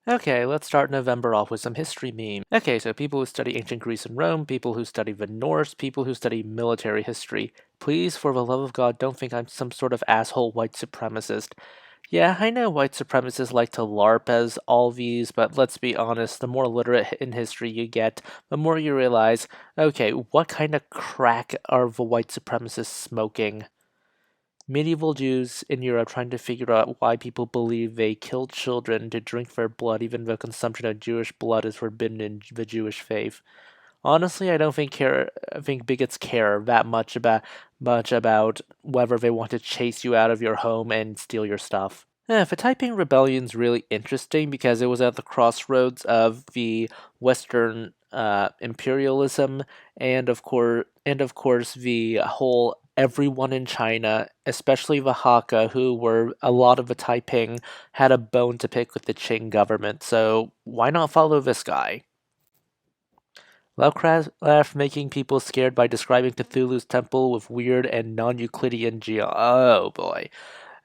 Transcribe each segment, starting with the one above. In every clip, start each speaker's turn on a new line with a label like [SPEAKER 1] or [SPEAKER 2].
[SPEAKER 1] Okay, let's start November off with some history memes. Okay, so people who study ancient Greece and Rome, people who study the Norse, people who study military history. Please, for the love of God, don't think I'm some sort of asshole white supremacist. Yeah, I know white supremacists like to LARP as all these, but let's be honest, the more literate in history you get, the more you realize, okay, what kind of crack are the white supremacists smoking? Medieval Jews in Europe trying to figure out why people believe they killed children to drink their blood, even though consumption of Jewish blood is forbidden in the Jewish faith. Honestly, I think bigots care that much about whether they want to chase you out of your home and steal your stuff. The Taiping Rebellion's really interesting because it was at the crossroads of the Western imperialism and of course the whole everyone in China, especially the Hakka, who were a lot of the Taiping, had a bone to pick with the Qing government. So why not follow this guy? Lovecraft making people scared by describing Cthulhu's temple with weird and non-Euclidean Oh boy.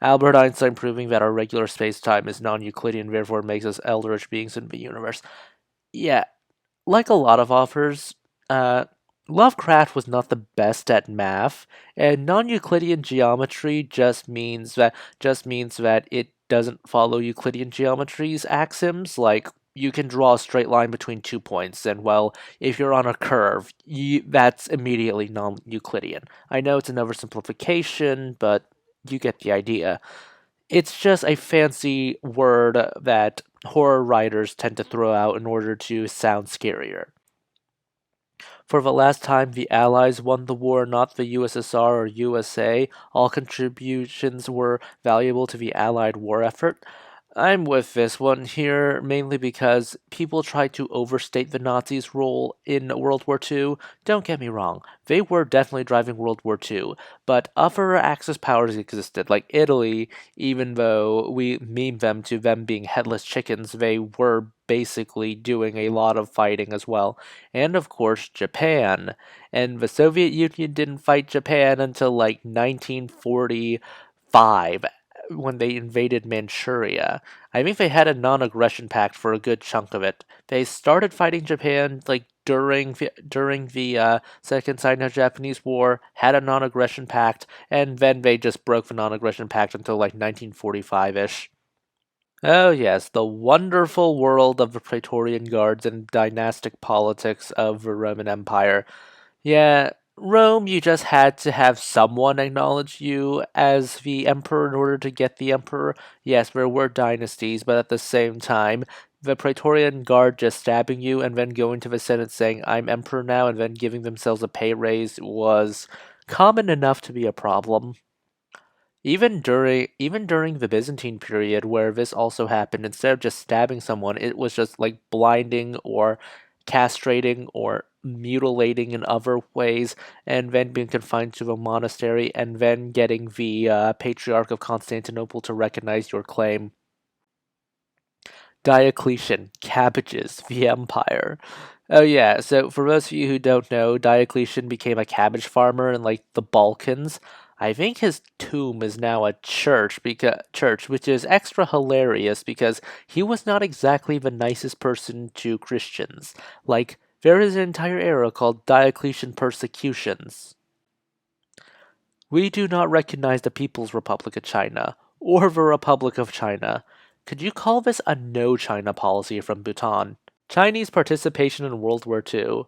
[SPEAKER 1] Albert Einstein proving that our regular space-time is non-Euclidean, therefore makes us eldritch beings in the universe. Yeah, like a lot of authors, uh, Lovecraft was not the best at math, and non-Euclidean geometry just means that it doesn't follow Euclidean geometry's axioms. Like you can draw a straight line between 2 points, and well, if you're on a curve, that's immediately non-Euclidean. I know it's an oversimplification, but you get the idea. It's just a fancy word that horror writers tend to throw out in order to sound scarier. For the last time the Allies won the war, not the USSR or USA, all contributions were valuable to the Allied war effort. I'm with this one here mainly because people try to overstate the Nazis' role in World War II. Don't get me wrong, they were definitely driving World War II, but other Axis powers existed, like Italy, even though we meme them to them being headless chickens, they were basically doing a lot of fighting as well. And of course, Japan. And the Soviet Union didn't fight Japan until like 1945 when they invaded Manchuria. I think they had a non-aggression pact for a good chunk of it. They started fighting Japan like during the Second Sino-Japanese War, had a non-aggression pact, and then they just broke the non-aggression pact until like 1945-ish. Oh yes, the wonderful world of the Praetorian Guards and dynastic politics of the Roman Empire. Yeah, Rome, you just had to have someone acknowledge you as the emperor in order to get the emperor. Yes, there were dynasties, but at the same time, the Praetorian Guard just stabbing you and then going to the Senate saying, I'm emperor now, and then giving themselves a pay raise was common enough to be a problem. Even during the Byzantine period where this also happened, instead of just stabbing someone, it was just like blinding or castrating or mutilating in other ways, and then being confined to a monastery, and then getting the Patriarch of Constantinople to recognize your claim. Diocletian, cabbages, the empire. Oh yeah, so for those of you who don't know, Diocletian became a cabbage farmer in like the Balkans. I think his tomb is now a church, which is extra hilarious because he was not exactly the nicest person to Christians. Like there is an entire era called Diocletian persecutions. We do not recognize the People's Republic of China or the Republic of China. Could you call this a no China policy from Bhutan? Chinese participation in World War II.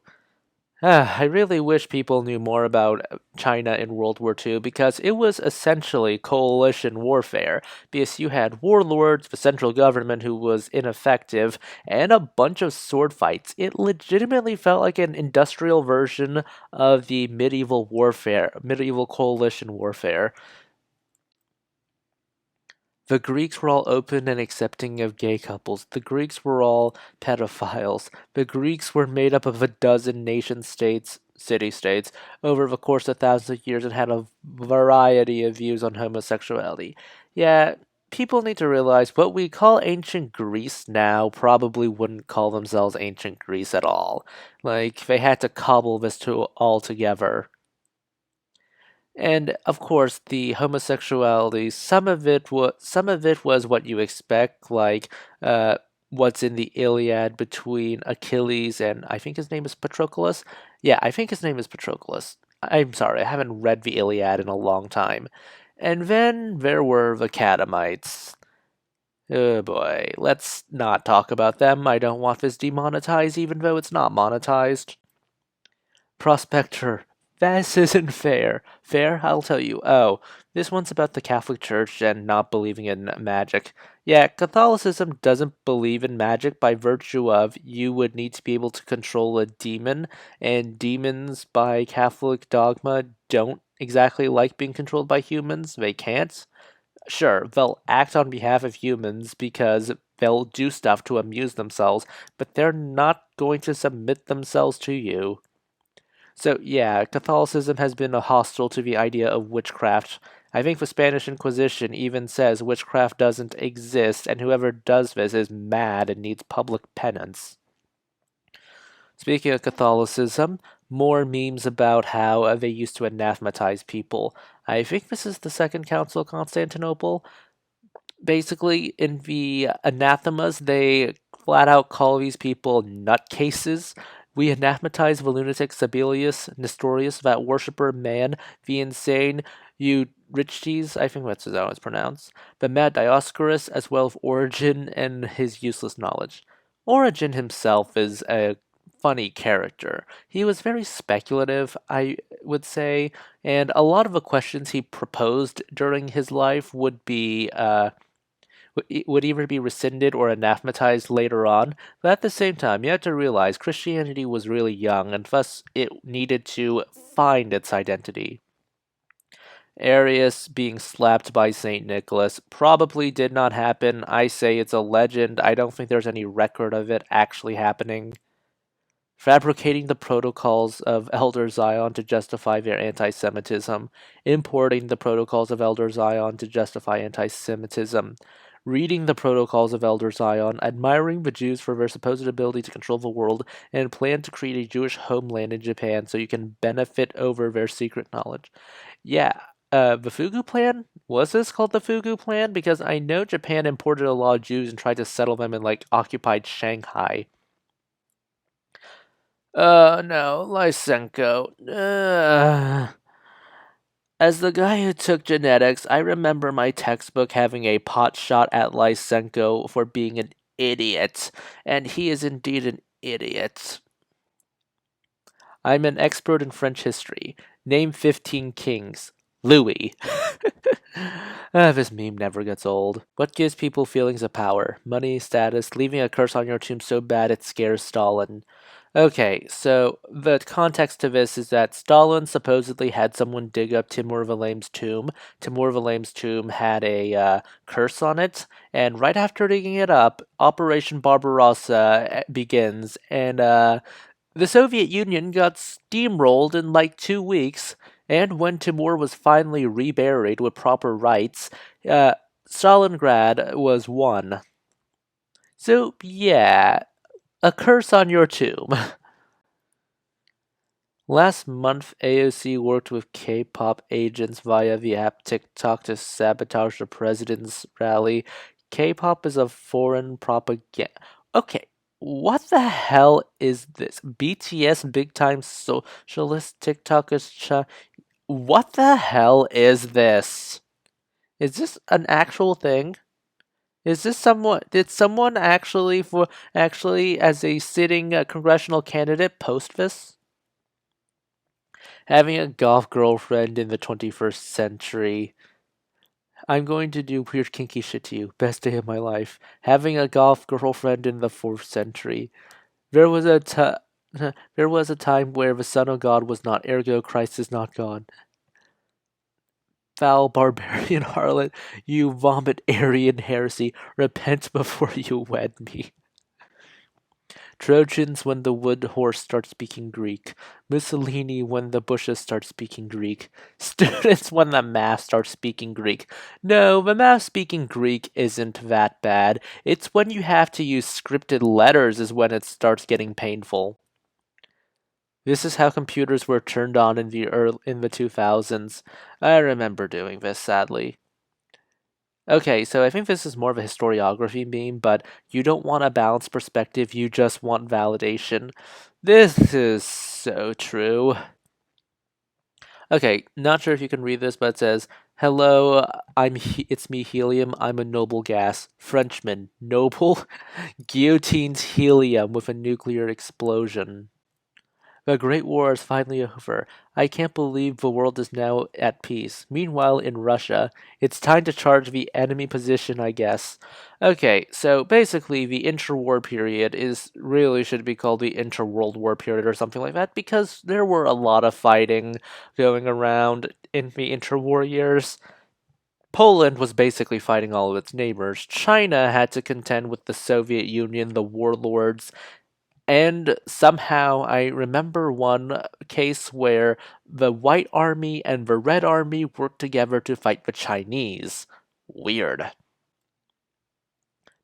[SPEAKER 1] I really wish people knew more about China in World War II because it was essentially coalition warfare. Because you had warlords, the central government who was ineffective, and a bunch of sword fights. It legitimately felt like an industrial version of the medieval coalition warfare. The Greeks were all open and accepting of gay couples. The Greeks were all pedophiles. The Greeks were made up of a dozen nation states, city states, over the course of thousands of years and had a variety of views on homosexuality. Yeah, people need to realize what we call ancient Greece now probably wouldn't call themselves ancient Greece at all. Like, they had to cobble this to all together. And of course, the homosexuality, some of it was what you expect, like what's in the Iliad between Achilles and I think his name is Patroclus. Yeah, I think his name is Patroclus. I'm sorry, I haven't read the Iliad in a long time. And then there were the Catamites. Oh boy, let's not talk about them. I don't want this demonetized, even though it's not monetized. Prospector, this isn't fair. Fair? I'll tell you. Oh, this one's about the Catholic Church and not believing in magic. Yeah, Catholicism doesn't believe in magic by virtue of you would need to be able to control a demon, and demons by Catholic dogma don't exactly like being controlled by humans. They can't. Sure, they'll act on behalf of humans because they'll do stuff to amuse themselves, but they're not going to submit themselves to you. So, yeah, Catholicism has been hostile to the idea of witchcraft. I think the Spanish Inquisition even says witchcraft doesn't exist, and whoever does this is mad and needs public penance. Speaking of Catholicism, more memes about how they used to anathematize people. I think this is the Second Council of Constantinople. Basically, in the anathemas, they flat out call these people nutcases. We anathematize the lunatic Sabellius Nestorius, that worshipper man, the insane Eurydice, I think that's how it's pronounced, the mad Dioscorus, as well as Origen and his useless knowledge. Origen himself is a funny character. He was very speculative, I would say, and a lot of the questions he proposed during his life would either be rescinded or anathematized later on, but at the same time, you have to realize Christianity was really young, and thus it needed to find its identity. Arius being slapped by St. Nicholas probably did not happen. I say it's a legend. I don't think there's any record of it actually happening. Fabricating the protocols of Elder Zion to justify their anti Semitism, importing the protocols of Elder Zion to justify anti Semitism, reading the protocols of Elder Zion, admiring the Jews for their supposed ability to control the world, and plan to create a Jewish homeland in Japan so you can benefit over their secret knowledge. Yeah, the Fugu Plan? Was this called the Fugu Plan? Because I know Japan imported a lot of Jews and tried to settle them in, like, occupied Shanghai. No, Lysenko. As the guy who took genetics, I remember my textbook having a pot shot at Lysenko for being an idiot, and he is indeed an idiot. I'm an expert in French history. Name 15 kings. Louis. This meme never gets old. What gives people feelings of power? Money, status, leaving a curse on your tomb so bad it scares Stalin. Okay, so the context to this is that Stalin supposedly had someone dig up Timur Valaim's tomb. Timur Valaim's tomb had a curse on it, and right after digging it up, Operation Barbarossa begins, and the Soviet Union got steamrolled in like 2 weeks, and when Timur was finally reburied with proper rites, Stalingrad was won. So, yeah, a curse on your tomb. Last month, AOC worked with K-pop agents via the app TikTok to sabotage the president's rally. K-pop is a foreign propaganda. Okay, what the hell is this? BTS big time socialist TikTokers? What the hell is this? Is this an actual thing? Is this someone? Did someone actually as a sitting congressional candidate post this? Having a golf girlfriend in the 21st century. I'm going to do weird kinky shit to you. Best day of my life. Having a golf girlfriend in the 4th century. There was a there was a time where the Son of God was not, ergo Christ is not God. Foul barbarian harlot, you vomit Arian heresy. Repent before you wed me. Trojans when the wood horse starts speaking Greek. Mussolini when the bushes start speaking Greek. Students when the math starts speaking Greek. No, the math speaking Greek isn't that bad. It's when you have to use scripted letters is when it starts getting painful. This is how computers were turned on in the 2000s. I remember doing this, sadly. Okay, so I think this is more of a historiography meme, but you don't want a balanced perspective, you just want validation. This is so true. Okay, not sure if you can read this, but it says, "Hello, it's me, Helium. I'm a noble gas. Frenchman, noble, guillotines helium with a nuclear explosion." The Great War is finally over. I can't believe the world is now at peace. Meanwhile, in Russia, it's time to charge the enemy position, I guess. Okay, so basically, the interwar period is really should be called the interworld war period or something like that because there were a lot of fighting going around in the interwar years. Poland was basically fighting all of its neighbors. China had to contend with the Soviet Union, the warlords, and somehow I remember one case where the White Army and the Red Army worked together to fight the Chinese. Weird.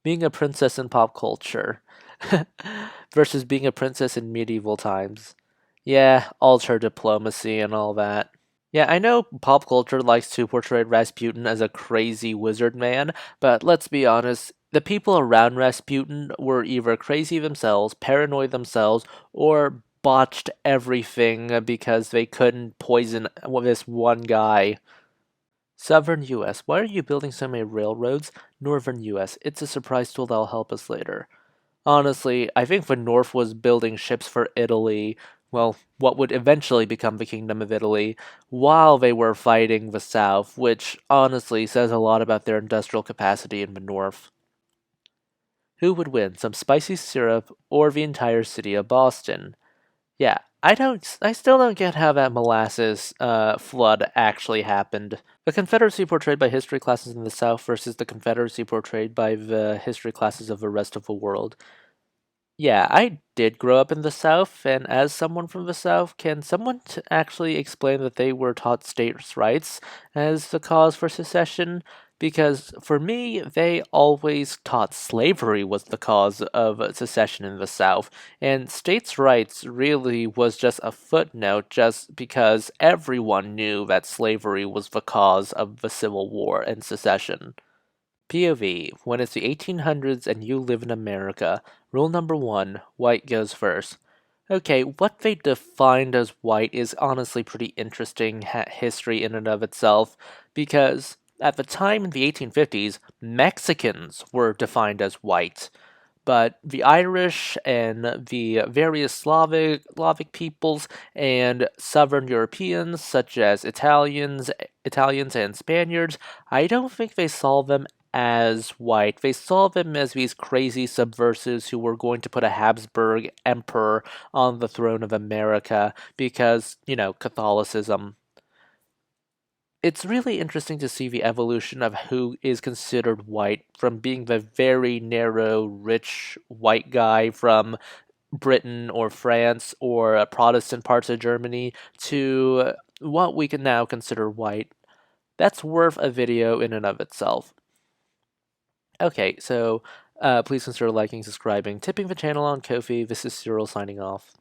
[SPEAKER 1] Being a princess in pop culture versus being a princess in medieval times. Yeah, altar diplomacy and all that. Yeah, I know pop culture likes to portray Rasputin as a crazy wizard man, but let's be honest, the people around Rasputin were either crazy themselves, paranoid themselves, or botched everything because they couldn't poison this one guy. Southern US. Why are you building so many railroads? Northern US. It's a surprise tool that'll help us later. Honestly, I think the North was building ships for Italy, well, what would eventually become the Kingdom of Italy, while they were fighting the South, which honestly says a lot about their industrial capacity in the North. Who would win, some spicy syrup or the entire city of Boston? Yeah, I still don't get how that molasses flood actually happened. The Confederacy portrayed by history classes in the South versus the Confederacy portrayed by the history classes of the rest of the world. Yeah, I did grow up in the South, and as someone from the South, can someone actually explain that they were taught states' rights as the cause for secession? Because for me, they always taught slavery was the cause of secession in the South, and states' rights really was just a footnote just because everyone knew that slavery was the cause of the Civil War and secession. POV, when it's the 1800s and you live in America, rule number one, white goes first. Okay, what they defined as white is honestly pretty interesting history in and of itself, because at the time in the 1850s, Mexicans were defined as white, but the Irish and the various Slavic peoples and Southern Europeans, such as Italians and Spaniards, I don't think they saw them as white. They saw them as these crazy subversives who were going to put a Habsburg emperor on the throne of America because, Catholicism. It's really interesting to see the evolution of who is considered white from being the very narrow, rich white guy from Britain or France or Protestant parts of Germany to what we can now consider white. That's worth a video in and of itself. Okay, so please consider liking, subscribing, tipping the channel on Ko-fi. This is Cyril signing off.